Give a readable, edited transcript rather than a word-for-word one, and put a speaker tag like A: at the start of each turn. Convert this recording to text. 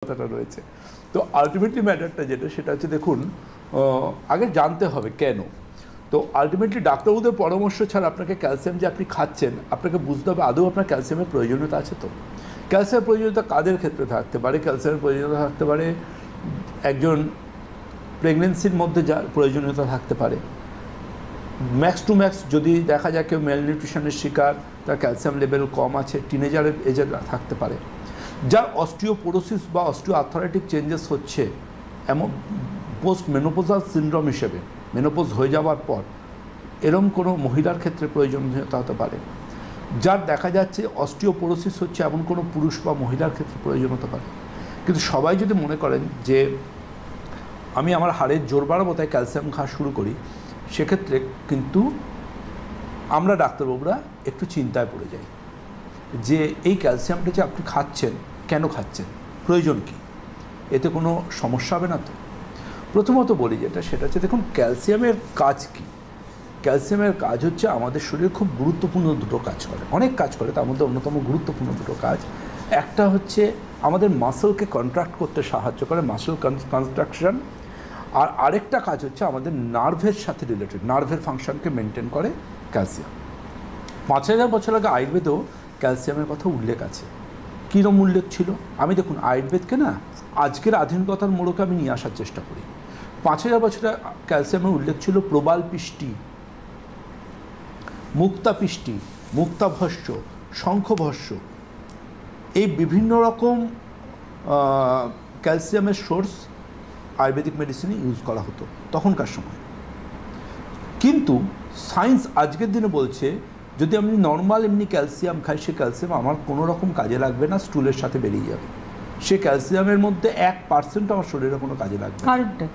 A: কথাটা রয়েছে। তো আলটিমেটলি ম্যাটারটা যেটা সেটা হচ্ছে দেখুন আগে জানতে হবে কেন। তো আলটিমেটলি ডাক্তারবাবুদের পরামর্শ ছাড়া আপনাকে ক্যালসিয়াম যে আপনি খাচ্ছেন আপনাকে বুঝতে হবে আদৌ আপনার ক্যালসিয়ামের প্রয়োজনীয়তা আছে। তো ক্যালসিয়ামের প্রয়োজনীয়তা কাদের ক্ষেত্রে থাকতে পারে? ক্যালসিয়ামের প্রয়োজনীয়তা থাকতে পারে একজন প্রেগনেন্সির মধ্যে যার প্রয়োজনীয়তা থাকতে পারে, ম্যাক্স টু ম্যাক্স যদি দেখা যায় কেউ ম্যালনিউট্রিশনের শিকার, তার ক্যালসিয়াম লেভেল কম আছে, টিনেজারের এজে থাকতে পারে, যার অস্টিওপোরোসিস বা অস্টিও আর্থারাইটিক চেঞ্জেস হচ্ছে এমন পোস্ট মেনোপোজাল সিনড্রোম হিসেবে, মেনোপোজ হয়ে যাওয়ার পর এরম কোনো মহিলার ক্ষেত্রে প্রয়োজনীয়তা হতে পারে, যার দেখা যাচ্ছে অস্টিওপোরোসিস হচ্ছে এমন কোনো পুরুষ বা মহিলার ক্ষেত্রে প্রয়োজন হতে পারে। কিন্তু সবাই যদি মনে করেন যে আমি আমার হাড়ের জোর বাড়াবো তাই ক্যালসিয়াম খাওয়া শুরু করি, সেক্ষেত্রে কিন্তু আমরা ডাক্তারবাবুরা একটু চিন্তায় পড়ে যাই যে এই ক্যালসিয়ামটা যে আপনি খাচ্ছেন কেন খাচ্ছেন, প্রয়োজন কী, এতে কোনো সমস্যা হবে না তো? প্রথমত বলি যেটা সেটা হচ্ছে দেখুন ক্যালসিয়ামের কাজ কী। ক্যালসিয়ামের কাজ হচ্ছে আমাদের শরীরে খুব গুরুত্বপূর্ণ দুটো কাজ করে, অনেক কাজ করে, তার মধ্যে অন্যতম গুরুত্বপূর্ণ দুটো কাজ। একটা হচ্ছে আমাদের মাসলকে কন্ট্রাক্ট করতে সাহায্য করে, মাসল কনস্ট্রাকশন, আর আরেকটা কাজ হচ্ছে আমাদের নার্ভের সাথে রিলেটেড, নার্ভের ফাংশনকে মেনটেন করে ক্যালসিয়াম। 5000 বছর আগে আয়ুর্বেদেও ক্যালসিয়ামের কথা উল্লেখ আছে। কীরকম উল্লেখ ছিল? আমি দেখুন আয়ুর্বেদকে না আজকের আধুনিকতার মোড়কে আমি নিয়ে আসার চেষ্টা করি। 5000 বছরে ক্যালসিয়ামের উল্লেখ ছিল প্রবাল পিষ্টি, মুক্তাপিষ্টি, মুক্তাভস্য, শঙ্খভস্য, এই বিভিন্ন রকম ক্যালসিয়ামের সোর্স আয়ুর্বেদিক মেডিসিনে ইউজ করা হতো তখনকার সময়। কিন্তু সায়েন্স আজকের দিনে বলছে যদি আমি নর্মাল এমনি ক্যালসিয়াম খাই, সে ক্যালসিয়াম আমার কোনো রকম কাজে লাগবে না, স্টুলের সাথে বেরিয়ে যাবে। সে ক্যালসিয়ামের মধ্যে 1% আমার শরীরে কোনো কাজে লাগবে না।